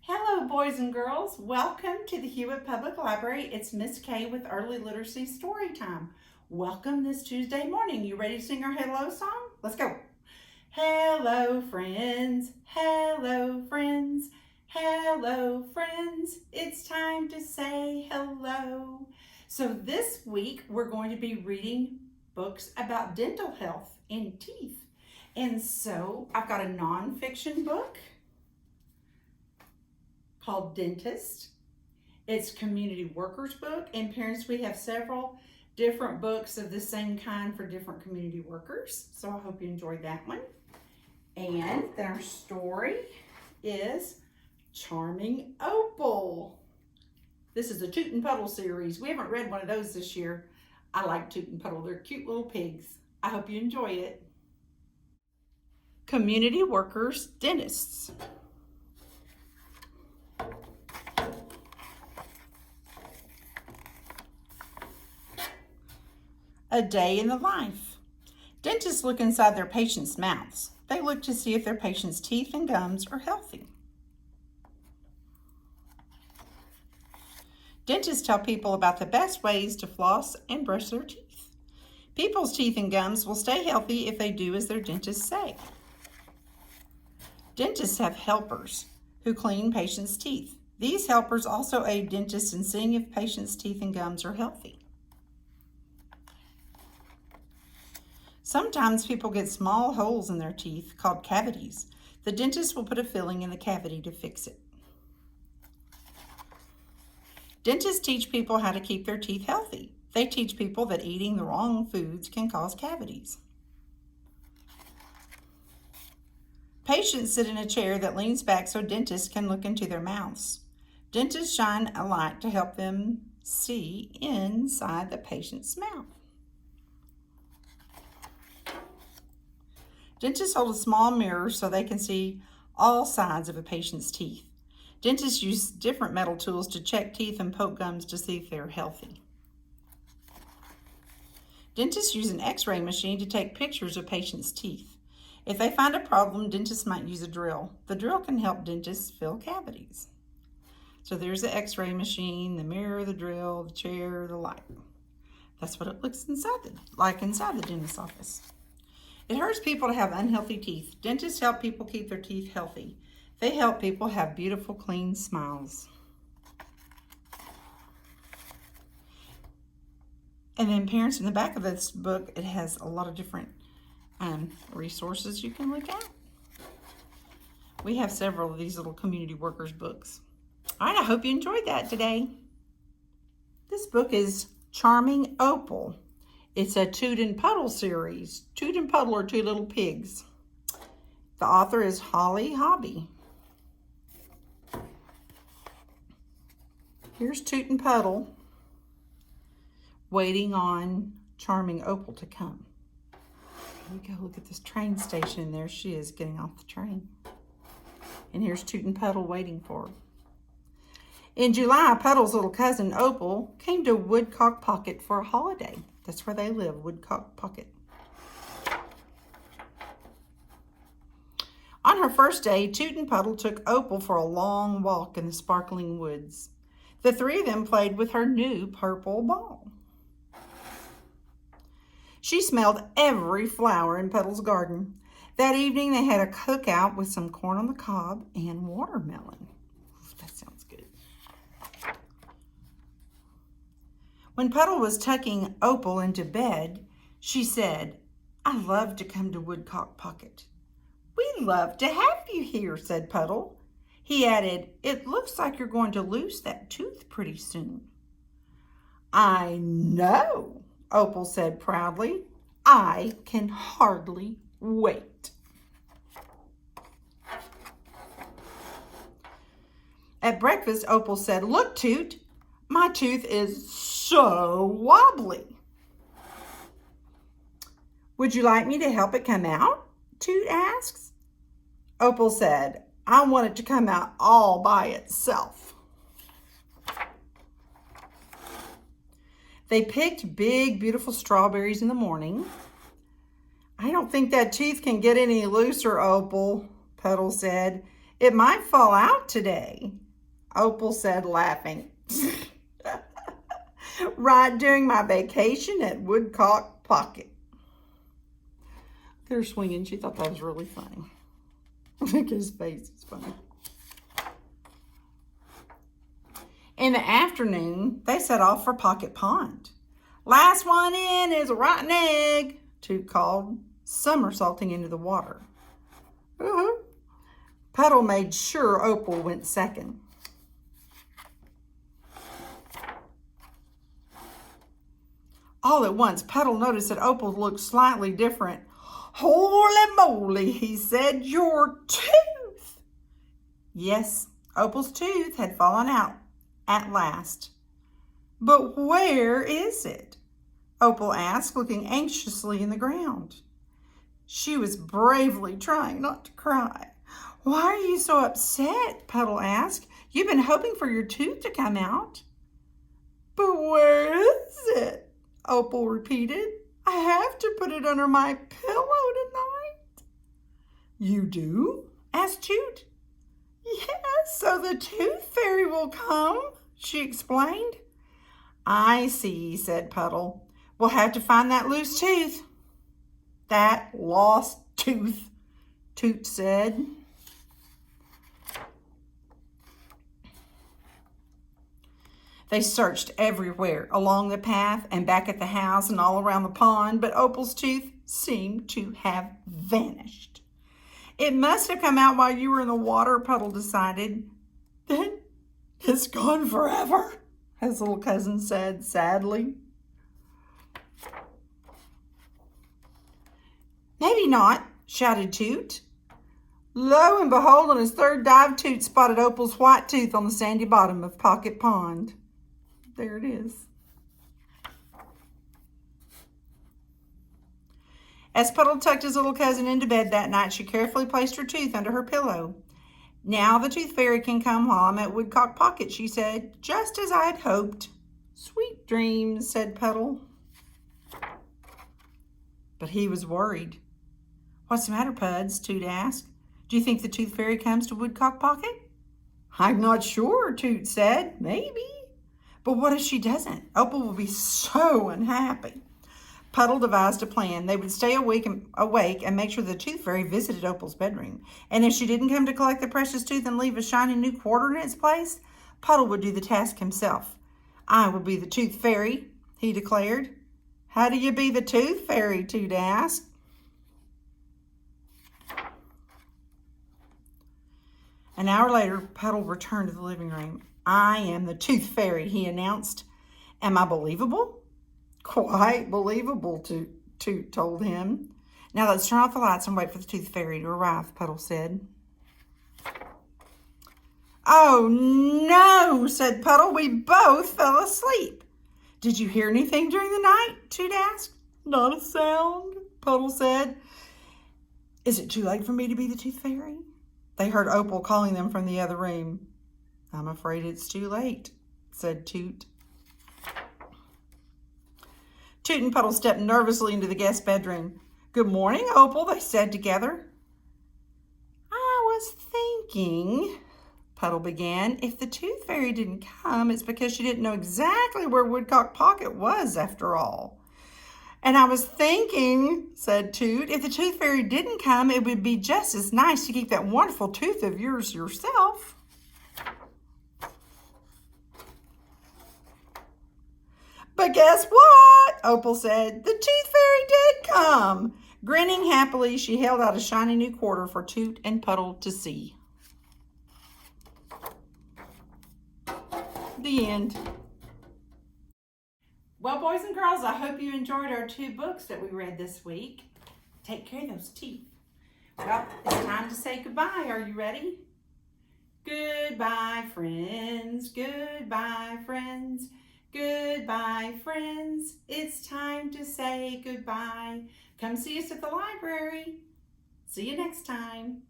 Hello, boys and girls. Welcome to the Hewitt Public Library. It's Miss Kay with Early Literacy Story Time. Welcome this Tuesday morning. You ready to sing our hello song? Let's go. Hello, friends. Hello, friends. Hello, friends. It's time to say hello. So this week we're going to be reading books about dental health and teeth. And so I've got a nonfiction book called Dentist. It's community workers book, and parents, we have several different books of the same kind for different community workers. So I hope you enjoyed that one. And then our story is Charming Opal. This is a Toot and Puddle series. We haven't read one of those this year. I like Toot and Puddle. They're cute little pigs. I hope you enjoy it. Community workers, dentists. A day in the life. Dentists look inside their patients' mouths. They look to see if their patients' teeth and gums are healthy. Dentists tell people about the best ways to floss and brush their teeth. People's teeth and gums will stay healthy if they do as their dentists say. Dentists have helpers who clean patients' teeth. These helpers also aid dentists in seeing if patients' teeth and gums are healthy. Sometimes people get small holes in their teeth called cavities. The dentist will put a filling in the cavity to fix it. Dentists teach people how to keep their teeth healthy. They teach people that eating the wrong foods can cause cavities. Patients sit in a chair that leans back so dentists can look into their mouths. Dentists shine a light to help them see inside the patient's mouth. Dentists hold a small mirror so they can see all sides of a patient's teeth. Dentists use different metal tools to check teeth and poke gums to see if they're healthy. Dentists use an X-ray machine to take pictures of patients' teeth. If they find a problem, dentists might use a drill. The drill can help dentists fill cavities. So there's the X-ray machine, the mirror, the drill, the chair, the light. That's what it looks like inside the dentist's office. It hurts people to have unhealthy teeth. Dentists help people keep their teeth healthy. They help people have beautiful, clean smiles. And then parents, in the back of this book, it has a lot of different resources you can look at. We have several of these little community workers books. All right, I hope you enjoyed that today. This book is Charming Opal. It's a Toot and Puddle series. Toot and Puddle are two little pigs. The author is Holly Hobby. Here's Toot and Puddle waiting on Charming Opal to come. Here we go, look at this train station. There she is getting off the train. And here's Toot and Puddle waiting for her. In July, Puddle's little cousin Opal came to Woodcock Pocket for a holiday. That's where they live, Woodcock Pocket. On her first day, Toot and Puddle took Opal for a long walk in the sparkling woods. The three of them played with her new purple ball. She smelled every flower in Puddle's garden. That evening, they had a cookout with some corn on the cob and watermelon. That sounds good. When Puddle was tucking Opal into bed, she said, "I love to come to Woodcock Pocket." "We love to have you here," said Puddle. He added, "It looks like you're going to lose that tooth pretty soon." "I know," Opal said proudly. "I can hardly wait." At breakfast, Opal said, "Look, Toot, my tooth is so wobbly." "Would you like me to help it come out?" Toot asks. Opal said, "I want it to come out all by itself." They picked big, beautiful strawberries in the morning. "I don't think that tooth can get any looser, Opal," Puddle said. It might fall out today, Opal said, laughing. Right during my vacation at Woodcock Pocket. They're swinging. She thought that was really funny. Look at his face. It's funny. In the afternoon, they set off for Pocket Pond. Last one in is a rotten egg, Toot called, somersaulting into the water. Puddle made sure Opal went second. All at once, Puddle noticed that Opal looked slightly different. Holy moly, he said, your tooth! Yes, Opal's tooth had fallen out at last. But where is it? Opal asked, looking anxiously in the ground. She was bravely trying not to cry. Why are you so upset? Puddle asked. You've been hoping for your tooth to come out. But where is it? Opal repeated. I have to put it under my pillow tonight. You do? Asked Toot. Yes, so the tooth fairy will come, she explained. I see, said Puddle. We'll have to find that loose tooth. That lost tooth, Toot said. They searched everywhere, along the path and back at the house and all around the pond, but Opal's tooth seemed to have vanished. It must have come out while you were in the water, Puddle decided. Then it's gone forever, his little cousin said sadly. Maybe not, shouted Toot. Lo and behold, on his third dive, Toot spotted Opal's white tooth on the sandy bottom of Pocket Pond. There it is. As Puddle tucked his little cousin into bed that night, she carefully placed her tooth under her pillow. Now the tooth fairy can come while I'm at Woodcock Pocket, she said, just as I had hoped. Sweet dreams, said Puddle. But he was worried. What's the matter, Puds? Toot asked. Do you think the tooth fairy comes to Woodcock Pocket? I'm not sure, Toot said. Maybe. But what if she doesn't? Opal will be so unhappy. Puddle devised a plan. They would stay awake and make sure the tooth fairy visited Opal's bedroom. And if she didn't come to collect the precious tooth and leave a shiny new quarter in its place, Puddle would do the task himself. I will be the tooth fairy, he declared. How do you be the tooth fairy? Toot asked. An hour later, Puddle returned to the living room. I am the tooth fairy, he announced. Am I believable? Quite believable, Toot told him. Now let's turn off the lights and wait for the tooth fairy to arrive, Puddle said. Oh no, said Puddle. We both fell asleep. Did you hear anything during the night? Toot asked. Not a sound, Puddle said. Is it too late for me to be the tooth fairy? They heard Opal calling them from the other room. I'm afraid it's too late, said Toot. Toot and Puddle stepped nervously into the guest bedroom. Good morning, Opal, they said together. I was thinking, Puddle began, if the tooth fairy didn't come, it's because she didn't know exactly where Woodcock Pocket was after all. And I was thinking, said Toot, if the tooth fairy didn't come, it would be just as nice to keep that wonderful tooth of yours yourself. But guess what? Opal said. The tooth fairy did come. Grinning happily, she held out a shiny new quarter for Toot and Puddle to see. The end. Well, boys and girls, I hope you enjoyed our 2 books that we read this week. Take care of those teeth. Well, it's time to say goodbye. Are you ready? Goodbye, friends. Goodbye, friends. Goodbye, friends. It's time to say goodbye. Come see us at the library. See you next time.